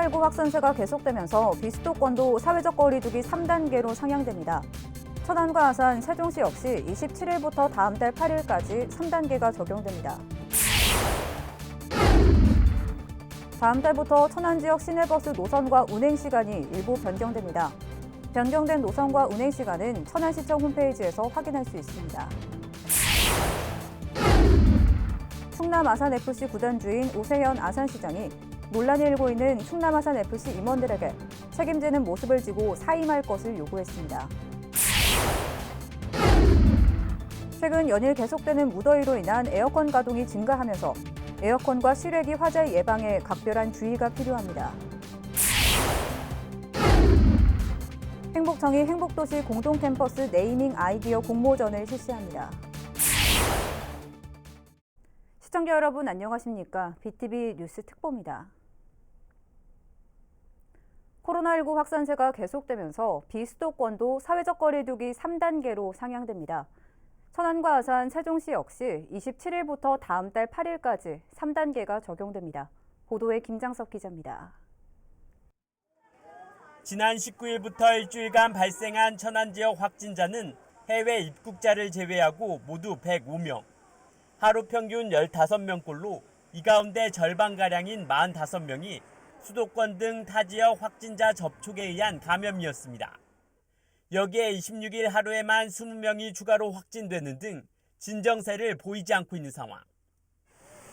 코로나19 확산세가 계속되면서 비수도권도 사회적 거리 두기 3단계로 상향됩니다. 천안과 아산, 세종시 역시 27일부터 다음 달 8일까지 3단계가 적용됩니다. 다음 달부터 천안 지역 시내버스 노선과 운행 시간이 일부 변경됩니다. 변경된 노선과 운행 시간은 천안시청 홈페이지에서 확인할 수 있습니다. 충남 아산FC 구단주인 오세현 아산시장이 논란이 일고 있는 충남 아산FC 임원들에게 책임지는 모습을 지고 사임할 것을 요구했습니다. 최근 연일 계속되는 무더위로 인한 에어컨 가동이 증가하면서 에어컨과 실외기 화재 예방에 각별한 주의가 필요합니다. 행복청이 행복도시 공동캠퍼스 네이밍 아이디어 공모전을 실시합니다. 시청자 여러분 안녕하십니까? BTV 뉴스 특보입니다. 코로나19 확산세가 계속되면서 비수도권도 사회적 거리 두기 3단계로 상향됩니다. 천안과 아산, 세종시 역시 27일부터 다음 달 8일까지 3단계가 적용됩니다. 보도에 김장석 기자입니다. 지난 19일부터 일주일간 발생한 천안 지역 확진자는 해외 입국자를 제외하고 모두 105명. 하루 평균 15명꼴로 이 가운데 절반가량인 45명이 수도권 등 타 지역 확진자 접촉에 의한 감염이었습니다. 여기에 26일 하루에만 20명이 추가로 확진되는 등 진정세를 보이지 않고 있는 상황.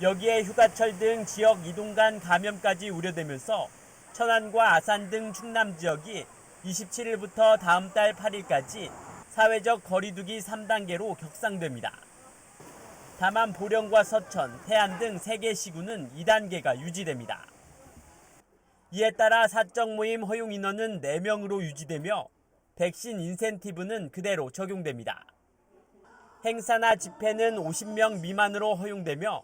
여기에 휴가철 등 지역 이동 간 감염까지 우려되면서 천안과 아산 등 충남 지역이 27일부터 다음 달 8일까지 사회적 거리두기 3단계로 격상됩니다. 다만 보령과 서천, 태안 등 3개 시군은 2단계가 유지됩니다. 이에 따라 사적 모임 허용 인원은 4명으로 유지되며 백신 인센티브는 그대로 적용됩니다. 행사나 집회는 50명 미만으로 허용되며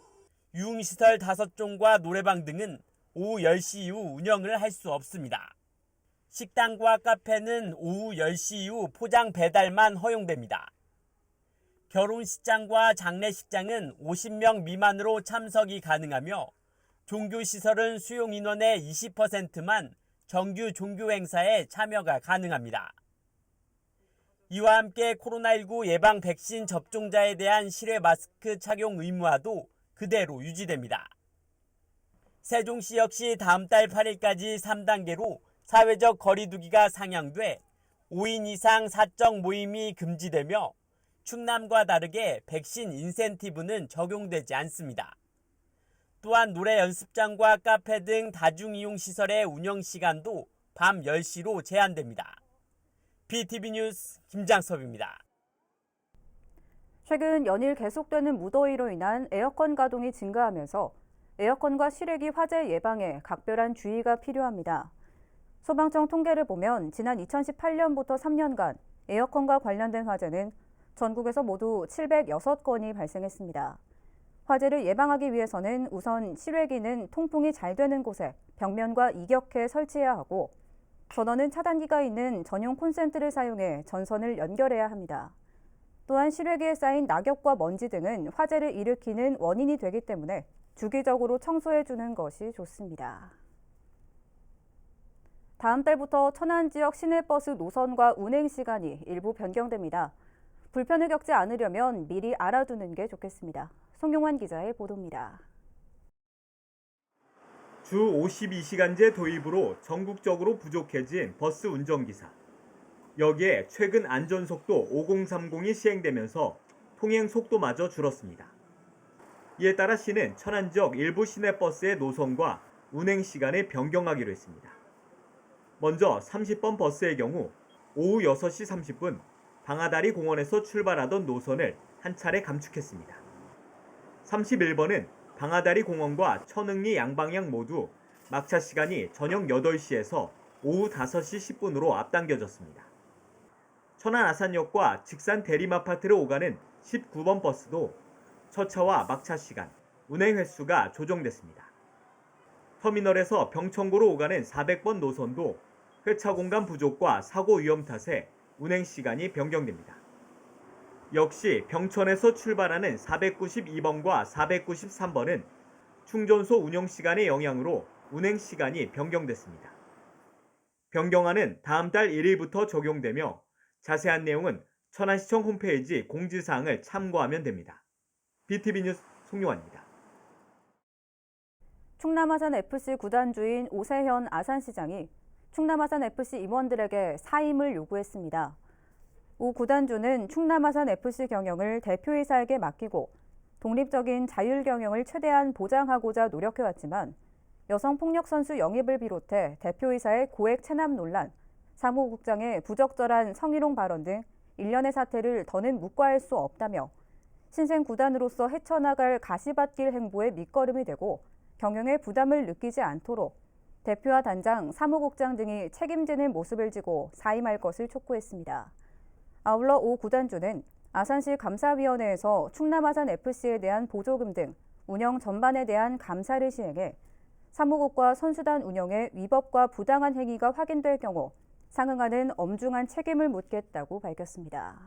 유흥시설 5종과 노래방 등은 오후 10시 이후 운영을 할 수 없습니다. 식당과 카페는 오후 10시 이후 포장 배달만 허용됩니다. 결혼식장과 장례식장은 50명 미만으로 참석이 가능하며 종교시설은 수용 인원의 20%만 정규 종교 행사에 참여가 가능합니다. 이와 함께 코로나19 예방 백신 접종자에 대한 실외 마스크 착용 의무화도 그대로 유지됩니다. 세종시 역시 다음 달 8일까지 3단계로 사회적 거리두기가 상향돼 5인 이상 사적 모임이 금지되며 충남과 다르게 백신 인센티브는 적용되지 않습니다. 또한 노래 연습장과 카페 등 다중이용시설의 운영시간도 밤 10시로 제한됩니다. BTV 뉴스 김장섭입니다. 최근 연일 계속되는 무더위로 인한 에어컨 가동이 증가하면서 에어컨과 실외기 화재 예방에 각별한 주의가 필요합니다. 소방청 통계를 보면 지난 2018년부터 3년간 에어컨과 관련된 화재는 전국에서 모두 706건이 발생했습니다. 화재를 예방하기 위해서는 우선 실외기는 통풍이 잘 되는 곳에 벽면과 이격해 설치해야 하고 전원은 차단기가 있는 전용 콘센트를 사용해 전선을 연결해야 합니다. 또한 실외기에 쌓인 낙엽과 먼지 등은 화재를 일으키는 원인이 되기 때문에 주기적으로 청소해주는 것이 좋습니다. 다음 달부터 천안 지역 시내버스 노선과 운행 시간이 일부 변경됩니다. 불편을 겪지 않으려면 미리 알아두는 게 좋겠습니다. 송용환 기자의 보도입니다. 주 52시간제 도입으로 전국적으로 부족해진 버스 운전기사. 여기에 최근 안전속도 5030이 시행되면서 통행 속도마저 줄었습니다. 이에 따라 시는 천안 지역 일부 시내버스의 노선과 운행 시간을 변경하기로 했습니다. 먼저 30번 버스의 경우 오후 6시 30분 방아다리 공원에서 출발하던 노선을 한 차례 감축했습니다. 31번은 방아다리 공원과 천흥리 양방향 모두 막차 시간이 저녁 8시에서 오후 5시 10분으로 앞당겨졌습니다. 천안 아산역과 직산 대림아파트를 오가는 19번 버스도 첫차와 막차 시간, 운행 횟수가 조정됐습니다. 터미널에서 병천구로 오가는 400번 노선도 회차 공간 부족과 사고 위험 탓에 운행 시간이 변경됩니다. 역시 병천에서 출발하는 492번과 493번은 충전소 운영 시간의 영향으로 운행 시간이 변경됐습니다. 변경안은 다음 달 1일부터 적용되며 자세한 내용은 천안시청 홈페이지 공지사항을 참고하면 됩니다. BTV 뉴스 송용환입니다. 충남 아산FC 구단주인 오세현 아산시장이 충남 아산FC 임원들에게 사임을 요구했습니다. 오 구단주는 충남 아산FC 경영을 대표이사에게 맡기고 독립적인 자율 경영을 최대한 보장하고자 노력해왔지만 여성폭력 선수 영입을 비롯해 대표이사의 고액 체납 논란, 사무국장의 부적절한 성희롱 발언 등 일련의 사태를 더는 묵과할 수 없다며 신생 구단으로서 헤쳐나갈 가시밭길 행보에 밑거름이 되고 경영에 부담을 느끼지 않도록 대표와 단장, 사무국장 등이 책임지는 모습을 지고 사임할 것을 촉구했습니다. 아울러 오 구단주는 아산시 감사위원회에서 충남 아산FC에 대한 보조금 등 운영 전반에 대한 감사를 시행해 사무국과 선수단 운영에 위법과 부당한 행위가 확인될 경우 상응하는 엄중한 책임을 묻겠다고 밝혔습니다.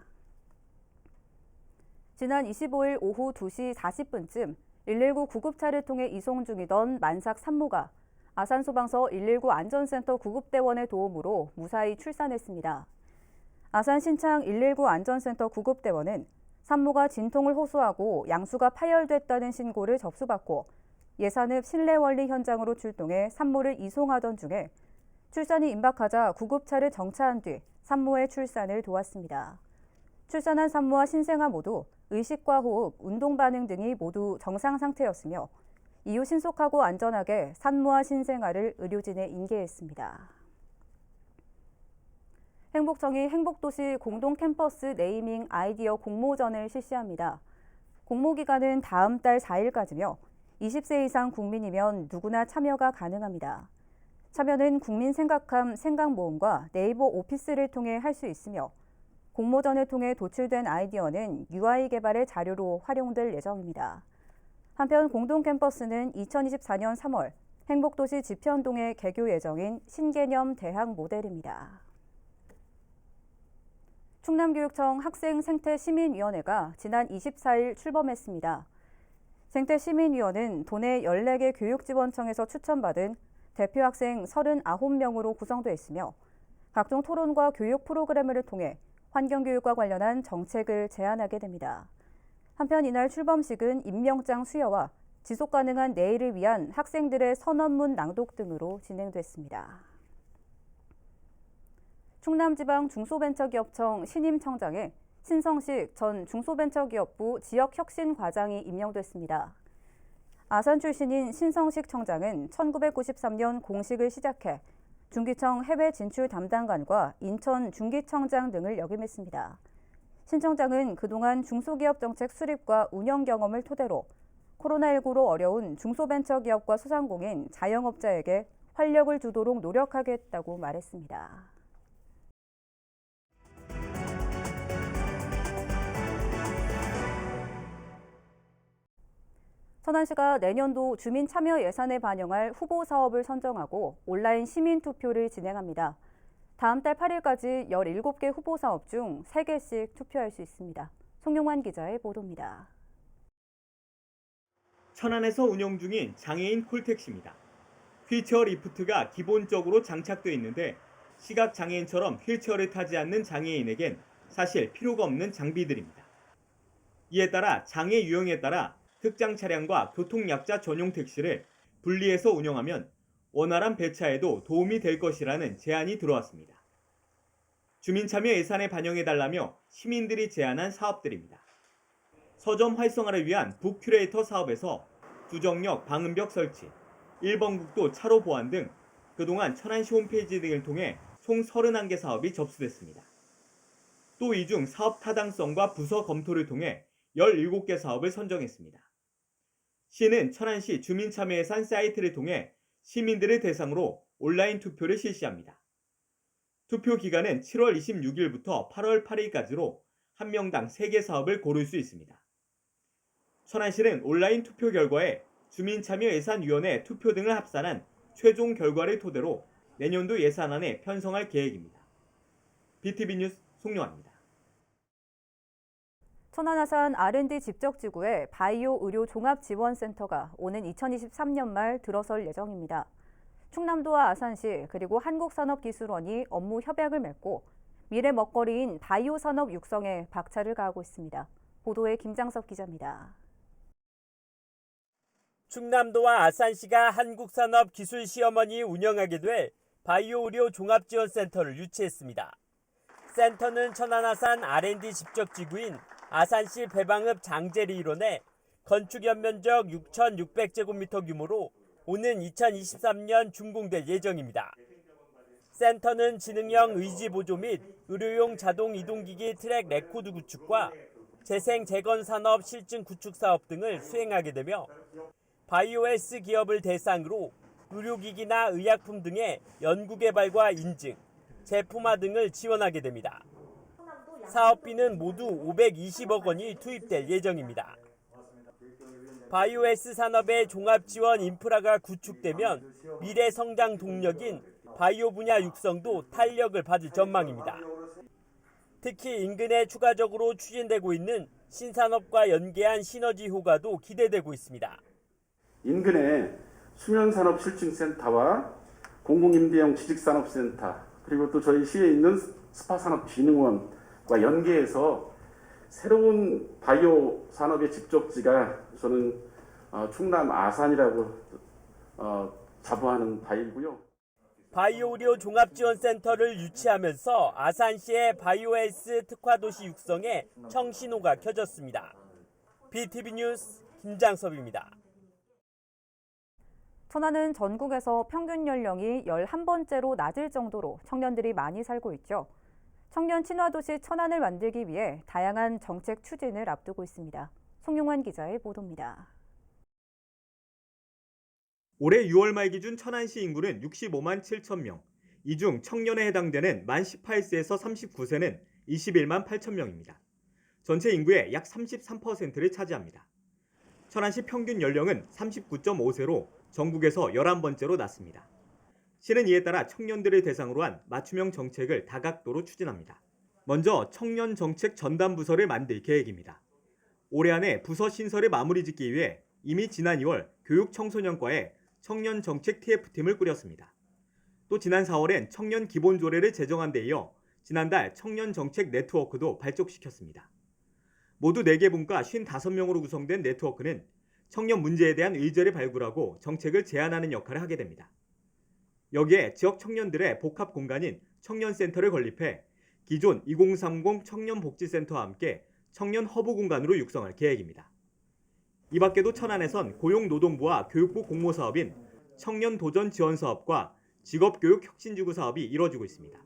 지난 25일 오후 2시 40분쯤 119 구급차를 통해 이송 중이던 만삭 산모가 아산소방서 119 안전센터 구급대원의 도움으로 무사히 출산했습니다. 아산 신창 119 안전센터 구급대원은 산모가 진통을 호소하고 양수가 파열됐다는 신고를 접수받고 예산읍 실내원리 현장으로 출동해 산모를 이송하던 중에 출산이 임박하자 구급차를 정차한 뒤 산모의 출산을 도왔습니다. 출산한 산모와 신생아 모두 의식과 호흡, 운동 반응 등이 모두 정상 상태였으며 이후 신속하고 안전하게 산모와 신생아를 의료진에 인계했습니다. 행복청이 행복도시 공동 캠퍼스 네이밍 아이디어 공모전을 실시합니다. 공모 기간은 다음 달 4일까지며 20세 이상 국민이면 누구나 참여가 가능합니다. 참여는 국민 생각함 생각모음과 네이버 오피스를 통해 할 수 있으며 공모전을 통해 도출된 아이디어는 UI 개발의 자료로 활용될 예정입니다. 한편 공동 캠퍼스는 2024년 3월 행복도시 지편동에 개교 예정인 신개념 대학 모델입니다. 충남교육청 학생생태시민위원회가 지난 24일 출범했습니다. 생태시민위원은 도내 14개 교육지원청에서 추천받은 대표 학생 39명으로 구성되어 있으며 각종 토론과 교육 프로그램을 통해 환경교육과 관련한 정책을 제안하게 됩니다. 한편 이날 출범식은 임명장 수여와 지속가능한 내일을 위한 학생들의 선언문 낭독 등으로 진행됐습니다. 충남지방 중소벤처기업청 신임청장에 신성식 전 중소벤처기업부 지역혁신과장이 임명됐습니다. 아산 출신인 신성식 청장은 1993년 공식을 시작해 중기청 해외 진출 담당관과 인천 중기청장 등을 역임했습니다. 신 청장은 그동안 중소기업 정책 수립과 운영 경험을 토대로 코로나19로 어려운 중소벤처기업과 소상공인, 자영업자에게 활력을 주도록 노력하겠다고 말했습니다. 천안시가 내년도 주민 참여 예산에 반영할 후보 사업을 선정하고 온라인 시민 투표를 진행합니다. 다음 달 8일까지 17개 후보 사업 중 3개씩 투표할 수 있습니다. 송용환 기자의 보도입니다. 천안에서 운영 중인 장애인 콜택시입니다. 휠체어 리프트가 기본적으로 장착돼 있는데 시각장애인처럼 휠체어를 타지 않는 장애인에겐 사실 필요가 없는 장비들입니다. 이에 따라 장애 유형에 따라 특장 차량과 교통약자 전용 택시를 분리해서 운영하면 원활한 배차에도 도움이 될 것이라는 제안이 들어왔습니다. 주민참여 예산에 반영해달라며 시민들이 제안한 사업들입니다. 서점 활성화를 위한 북큐레이터 사업에서 주정역 방음벽 설치, 1번 국도 차로 보안 등 그동안 천안시 홈페이지 등을 통해 총 31개 사업이 접수됐습니다. 또 이 중 사업 타당성과 부서 검토를 통해 17개 사업을 선정했습니다. 시는 천안시 주민참여예산 사이트를 통해 시민들을 대상으로 온라인 투표를 실시합니다. 투표 기간은 7월 26일부터 8월 8일까지로 한 명당 3개 사업을 고를 수 있습니다. 천안시는 온라인 투표 결과에 주민참여예산위원회 투표 등을 합산한 최종 결과를 토대로 내년도 예산안에 편성할 계획입니다. BTV 뉴스 송용환입니다. 천안 아산 R&D 집적지구에 바이오 의료 종합지원센터가 오는 2023년 말 들어설 예정입니다. 충남도와 아산시 그리고 한국산업기술원이 업무 협약을 맺고 미래 먹거리인 바이오 산업 육성에 박차를 가하고 있습니다. 보도에 김장섭 기자입니다. 충남도와 아산시가 한국산업기술시험원이 운영하게 될 바이오 의료 종합지원센터를 유치했습니다. 센터는 천안 아산 R&D 집적지구인 아산시 배방읍 장제리 일원에 건축 연면적 6,600제곱미터 규모로 오는 2023년 준공될 예정입니다. 센터는 지능형 의지보조 및 의료용 자동 이동기기 트랙 레코드 구축과 재생 재건 산업 실증 구축 사업 등을 수행하게 되며 바이오헬스 기업을 대상으로 의료기기나 의약품 등의 연구개발과 인증, 제품화 등을 지원하게 됩니다. 사업비는 모두 520억 원이 투입될 예정입니다. 바이오헬스 산업의 종합지원 인프라가 구축되면 미래 성장 동력인 바이오 분야 육성도 탄력을 받을 전망입니다. 특히 인근에 추가적으로 추진되고 있는 신산업과 연계한 시너지 효과도 기대되고 있습니다. 인근에 수면산업실증센터와 공공임대형 취직산업센터 그리고 또 저희 시에 있는 스파산업진흥원과 연계해서 새로운 바이오 산업의 집적지가 저는 충남 아산이라고 자부하는 바이고요. 바이오 의료 종합지원센터를 유치하면서 아산시의 바이오헬스 특화도시 육성에 청신호가 켜졌습니다. BTV 뉴스 김장섭입니다. 천안은 전국에서 평균 연령이 11번째로 낮을 정도로 청년들이 많이 살고 있죠. 청년 친화도시 천안을 만들기 위해 다양한 정책 추진을 앞두고 있습니다. 송용환 기자의 보도입니다. 올해 6월 말 기준 천안시 인구는 65만 7천 명. 이 중 청년에 해당되는 만 18세에서 39세는 21만 8천 명입니다. 전체 인구의 약 33%를 차지합니다. 천안시 평균 연령은 39.5세로 전국에서 11번째로 낮습니다. 시는 이에 따라 청년들을 대상으로 한 맞춤형 정책을 다각도로 추진합니다. 먼저 청년 정책 전담 부서를 만들 계획입니다. 올해 안에 부서 신설을 마무리 짓기 위해 이미 지난 2월 교육청소년과에 청년 정책 TF팀을 꾸렸습니다. 또 지난 4월엔 청년 기본조례를 제정한 데 이어 지난달 청년 정책 네트워크도 발족시켰습니다. 모두 4개 분과 55명으로 구성된 네트워크는 청년 문제에 대한 의제를 발굴하고 정책을 제안하는 역할을 하게 됩니다. 여기에 지역 청년들의 복합 공간인 청년센터를 건립해 기존 2030 청년복지센터와 함께 청년 허브 공간으로 육성할 계획입니다. 이 밖에도 천안에선 고용노동부와 교육부 공모사업인 청년도전지원사업과 직업교육혁신지구 사업이 이뤄지고 있습니다.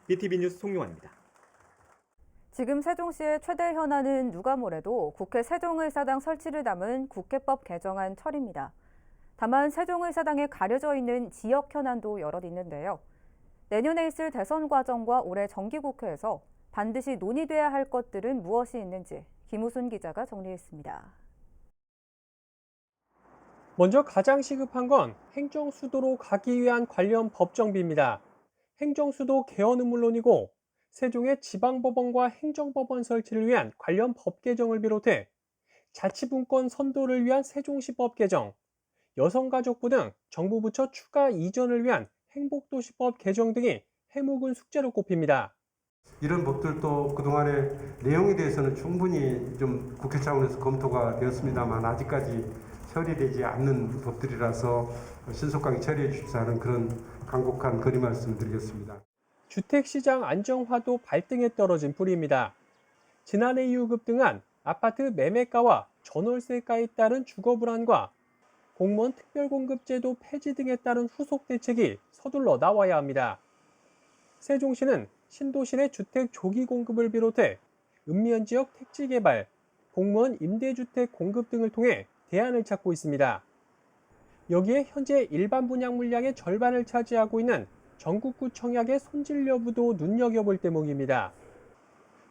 BTV 뉴스 송용환입니다. 지금 세종시의 최대 현안은 누가 뭐래도 국회 세종의사당 설치를 담은 국회법 개정안 처리입니다. 다만 세종의사당에 가려져 있는 지역 현안도 여럿 있는데요. 내년에 있을 대선 과정과 올해 정기국회에서 반드시 논의돼야 할 것들은 무엇이 있는지 김우순 기자가 정리했습니다. 먼저 가장 시급한 건 행정수도로 가기 위한 관련 법정비입니다. 행정수도 개헌은 물론이고 세종의 지방법원과 행정법원 설치를 위한 관련 법 개정을 비롯해 자치분권 선도를 위한 세종시법 개정, 여성가족부 등 정부 부처 추가 이전을 위한 행복도시법 개정 등이 해묵은 숙제로 꼽힙니다. 이런 법들도 그동안의 내용에 대해서는 충분히 좀 국회 차원에서 검토가 되었습니다만 아직까지 처리되지 않는 법들이라서 신속하게 처리해 주시자는 그런 간곡한 건의 말씀드리겠습니다. 주택시장 안정화도 발등에 떨어진 불입니다. 지난해 이후 급등한 아파트 매매가와 전월세가에 따른 주거 불안과 공무원 특별공급제도 폐지 등에 따른 후속 대책이 서둘러 나와야 합니다. 세종시는 신도시 내 주택 조기 공급을 비롯해 읍면 지역 택지 개발, 공무원 임대주택 공급 등을 통해 대안을 찾고 있습니다. 여기에 현재 일반 분양 물량의 절반을 차지하고 있는 전국구 청약의 손질 여부도 눈여겨볼 대목입니다.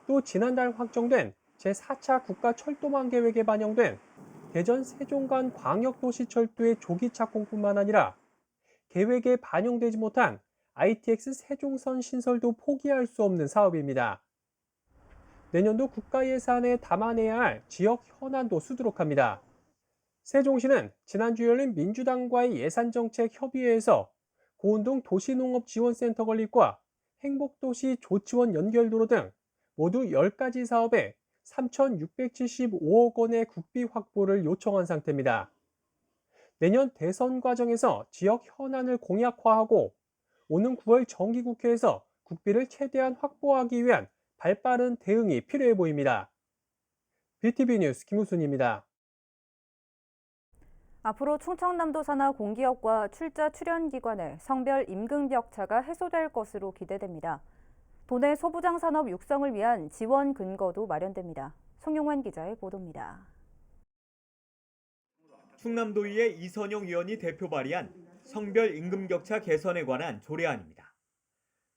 또 지난달 확정된 제4차 국가철도망 계획에 반영된 대전 세종간 광역도시철도의 조기 착공뿐만 아니라 계획에 반영되지 못한 ITX 세종선 신설도 포기할 수 없는 사업입니다. 내년도 국가 예산에 담아내야 할 지역 현안도 수두룩합니다. 세종시는 지난주 열린 민주당과의 예산정책 협의회에서 고운동 도시농업지원센터 건립과 행복도시 조치원 연결도로 등 모두 10가지 사업에 3,675억 원의 국비 확보를 요청한 상태입니다. 내년 대선 과정에서 지역 현안을 공약화하고 오는 9월 정기국회에서 국비를 최대한 확보하기 위한 발빠른 대응이 필요해 보입니다. BTV 뉴스 김우순입니다. 앞으로 충청남도 산하 공기업과 출자 출연기관의 성별 임금격차가 해소될 것으로 기대됩니다. 도내 소부장 산업 육성을 위한 지원 근거도 마련됩니다. 송용환 기자의 보도입니다. 충남도의회 이선영 의원이 대표 발의한 성별 임금격차 개선에 관한 조례안입니다.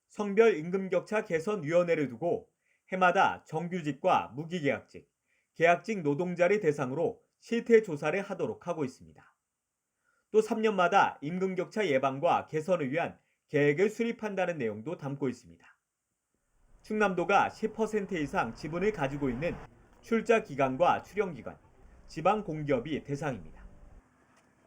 성별 임금격차 개선위원회를 두고 해마다 정규직과 무기계약직, 계약직 노동자를 대상으로 실태 조사를 하도록 하고 있습니다. 또 3년마다 임금격차 예방과 개선을 위한 계획을 수립한다는 내용도 담고 있습니다. 충남도가 10% 이상 지분을 가지고 있는 출자기관과 출연기관, 지방공기업이 대상입니다.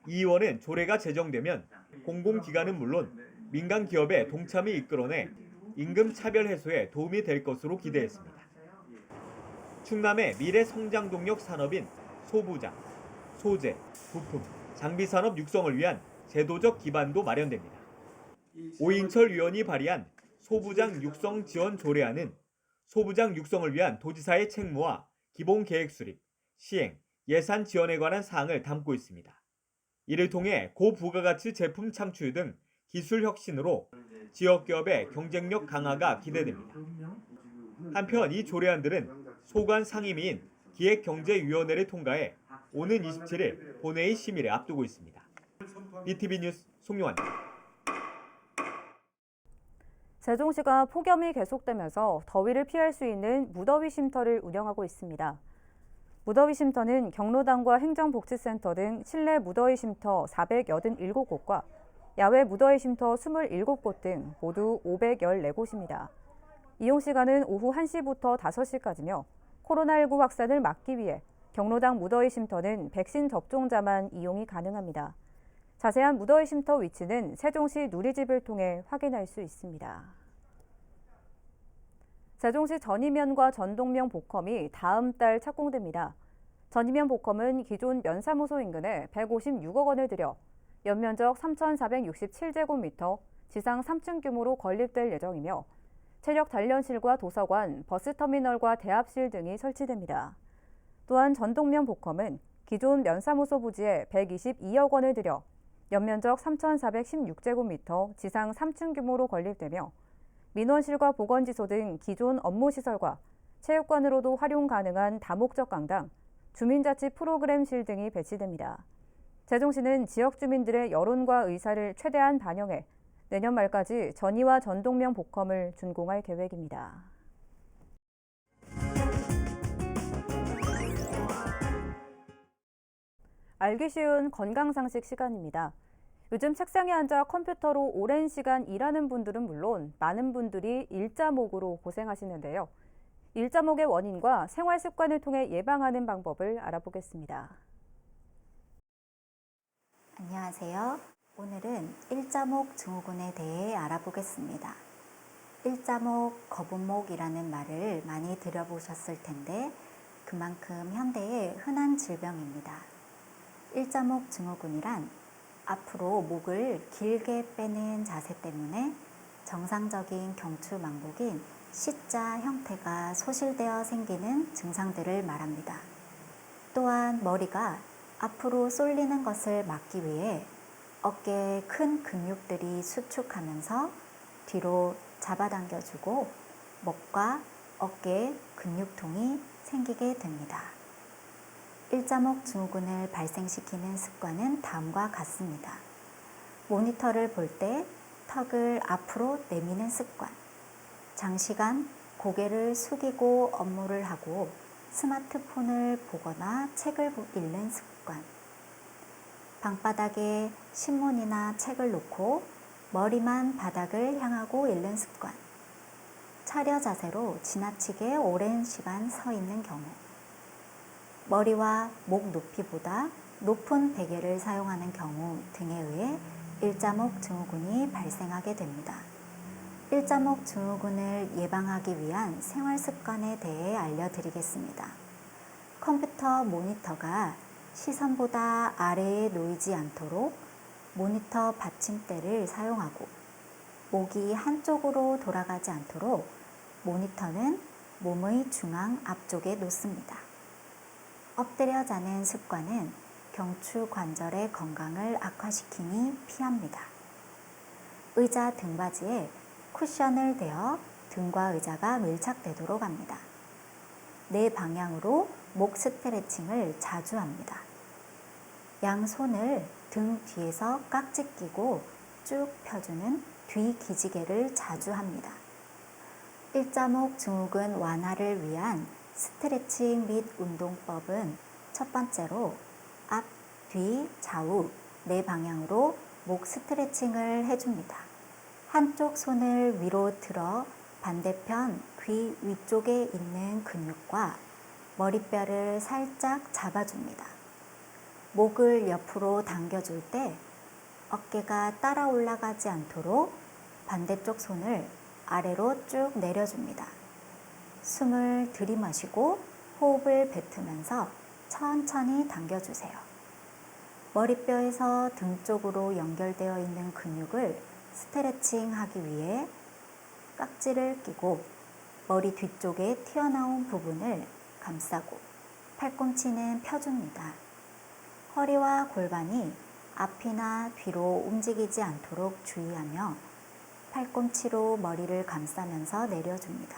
이 의원은 조례가 제정되면 공공기관은 물론 민간기업의 동참을 이끌어내 임금 차별 해소에 도움이 될 것으로 기대했습니다. 충남의 미래 성장 동력 산업인 소부장, 소재, 부품, 장비산업 육성을 위한 제도적 기반도 마련됩니다. 오인철 의원이 발의한 소부장 육성 지원 조례안은 소부장 육성을 위한 도지사의 책무와 기본 계획 수립, 시행, 예산 지원에 관한 사항을 담고 있습니다. 이를 통해 고부가가치 제품 창출 등 기술 혁신으로 지역기업의 경쟁력 강화가 기대됩니다. 한편 이 조례안들은 소관 상임위인 기획경제위원회를 통과해 오는 27일 본회의 심의를 앞두고 있습니다. BTV 뉴스 송용환입니다. 세종시가 폭염이 계속되면서 더위를 피할 수 있는 무더위 쉼터를 운영하고 있습니다. 무더위 쉼터는 경로당과 행정복지센터 등 실내 무더위 쉼터 487곳과 야외 무더위 쉼터 27곳 등 모두 514곳입니다. 이용 시간은 오후 1시부터 5시까지며 코로나19 확산을 막기 위해 경로당 무더위 쉼터는 백신 접종자만 이용이 가능합니다. 자세한 무더위 쉼터 위치는 세종시 누리집을 통해 확인할 수 있습니다. 세종시 전이면과 전동면 복컴이 다음 달 착공됩니다. 전이면 복컴은 기존 면사무소 인근에 156억 원을 들여 연면적 3,467제곱미터, 지상 3층 규모로 건립될 예정이며 체력 단련실과 도서관, 버스터미널과 대합실 등이 설치됩니다. 또한 전동면 복컴은 기존 면사무소 부지에 122억 원을 들여 연면적 3,416제곱미터, 지상 3층 규모로 건립되며 민원실과 보건지소 등 기존 업무시설과 체육관으로도 활용 가능한 다목적 강당, 주민자치 프로그램실 등이 배치됩니다. 세종시는 지역 주민들의 여론과 의사를 최대한 반영해 내년 말까지 전이와 전동면 복컴을 준공할 계획입니다. 알기 쉬운 건강상식 시간입니다. 요즘 책상에 앉아 컴퓨터로 오랜 시간 일하는 분들은 물론 많은 분들이 일자목으로 고생하시는데요. 일자목의 원인과 생활 습관을 통해 예방하는 방법을 알아보겠습니다. 안녕하세요. 오늘은 일자목 증후군에 대해 알아보겠습니다. 일자목, 거북목이라는 말을 많이 들어보셨을 텐데 그만큼 현대의 흔한 질병입니다. 일자목 증후군이란 앞으로 목을 길게 빼는 자세 때문에 정상적인 경추망복인 C자 형태가 소실되어 생기는 증상들을 말합니다. 또한 머리가 앞으로 쏠리는 것을 막기 위해 어깨에 큰 근육들이 수축하면서 뒤로 잡아당겨주고 목과 어깨에 근육통이 생기게 됩니다. 일자목 증후군을 발생시키는 습관은 다음과 같습니다. 모니터를 볼 때 턱을 앞으로 내미는 습관, 장시간 고개를 숙이고 업무를 하고 스마트폰을 보거나 책을 읽는 습관, 방바닥에 신문이나 책을 놓고 머리만 바닥을 향하고 읽는 습관, 차려 자세로 지나치게 오랜 시간 서 있는 경우, 머리와 목 높이보다 높은 베개를 사용하는 경우 등에 의해 일자목 증후군이 발생하게 됩니다. 일자목 증후군을 예방하기 위한 생활 습관에 대해 알려드리겠습니다. 컴퓨터 모니터가 시선보다 아래에 놓이지 않도록 모니터 받침대를 사용하고 목이 한쪽으로 돌아가지 않도록 모니터는 몸의 중앙 앞쪽에 놓습니다. 엎드려 자는 습관은 경추 관절의 건강을 악화시키니 피합니다. 의자 등받이에 쿠션을 대어 등과 의자가 밀착되도록 합니다. 네 방향으로 목 스트레칭을 자주 합니다. 양손을 등 뒤에서 깍지 끼고 쭉 펴주는 뒤 기지개를 자주 합니다. 일자목 증후군 완화를 위한 스트레칭 및 운동법은 첫 번째로 앞, 뒤, 좌우 네 방향으로 목 스트레칭을 해줍니다. 한쪽 손을 위로 들어 반대편 귀 위쪽에 있는 근육과 머리뼈를 살짝 잡아줍니다. 목을 옆으로 당겨줄 때 어깨가 따라 올라가지 않도록 반대쪽 손을 아래로 쭉 내려줍니다. 숨을 들이마시고 호흡을 뱉으면서 천천히 당겨주세요. 머리뼈에서 등 쪽으로 연결되어 있는 근육을 스트레칭 하기 위해 깍지를 끼고 머리 뒤쪽에 튀어나온 부분을 감싸고 팔꿈치는 펴줍니다. 허리와 골반이 앞이나 뒤로 움직이지 않도록 주의하며 팔꿈치로 머리를 감싸면서 내려줍니다.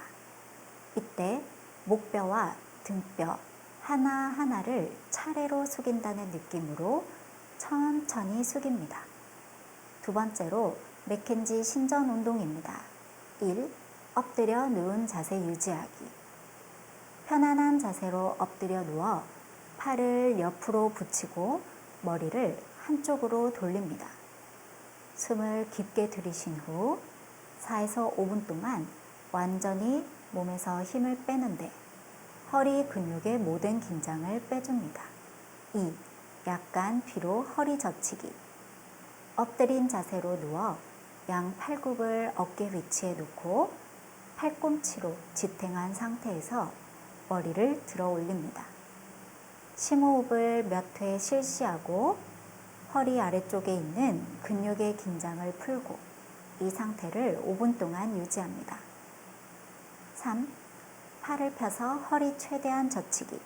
이때 목뼈와 등뼈 하나하나를 차례로 숙인다는 느낌으로 천천히 숙입니다. 두 번째로 맥켄지 신전 운동입니다. 1. 엎드려 누운 자세 유지하기. 편안한 자세로 엎드려 누워 팔을 옆으로 붙이고 머리를 한쪽으로 돌립니다. 숨을 깊게 들이신 후 4에서 5분 동안 완전히 몸에서 힘을 빼는데 허리 근육의 모든 긴장을 빼줍니다. 2. 약간 뒤로 허리 젖히기. 엎드린 자세로 누워 양 팔굽을 어깨 위치에 놓고 팔꿈치로 지탱한 상태에서 머리를 들어 올립니다. 심호흡을 몇 회 실시하고 허리 아래쪽에 있는 근육의 긴장을 풀고 이 상태를 5분 동안 유지합니다. 3. 팔을 펴서 허리 최대한 젖히기.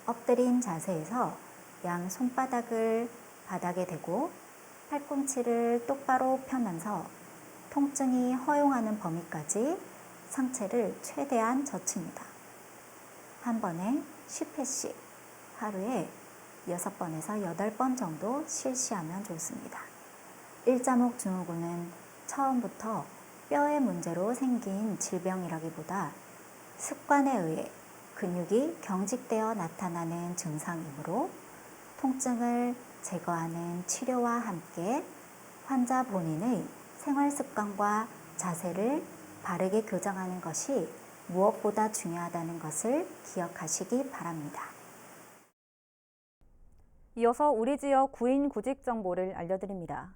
엎드린 자세에서 양 손바닥을 바닥에 대고 팔꿈치를 똑바로 펴면서 통증이 허용하는 범위까지 상체를 최대한 젖힙니다. 한 번에 10회씩 하루에 6번에서 8번 정도 실시하면 좋습니다. 일자목 증후군은 처음부터 뼈의 문제로 생긴 질병이라기보다 습관에 의해 근육이 경직되어 나타나는 증상이므로 통증을 제거하는 치료와 함께 환자 본인의 생활 습관과 자세를 바르게 교정하는 것이 무엇보다 중요하다는 것을 기억하시기 바랍니다. 이어서 우리 지역 구인 구직 정보를 알려드립니다.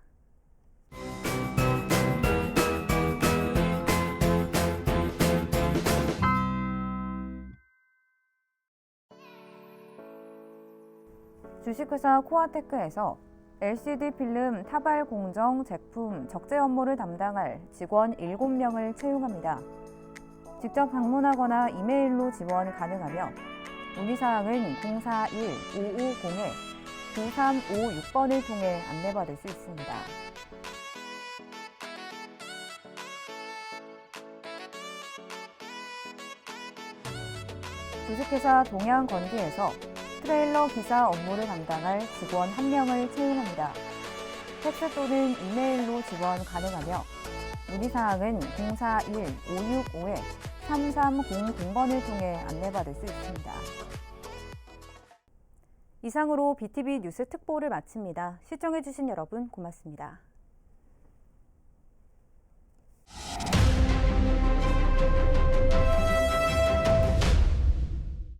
주식회사 코아테크에서 LCD 필름 타발 공정 제품 적재 업무를 담당할 직원 7명을 채용합니다. 직접 방문하거나 이메일로 지원 가능하며 문의사항은 041-550-9356번을 통해 안내받을 수 있습니다. 주식회사 동양건기에서 트레일러 기사 업무를 담당할 직원 1명을 채용합니다. 팩스 또는 이메일로 지원 가능하며 문의사항은 041-565-3300번을 통해 안내받을 수 있습니다. 이상으로 BTV 뉴스 특보를 마칩니다. 시청해주신 여러분 고맙습니다.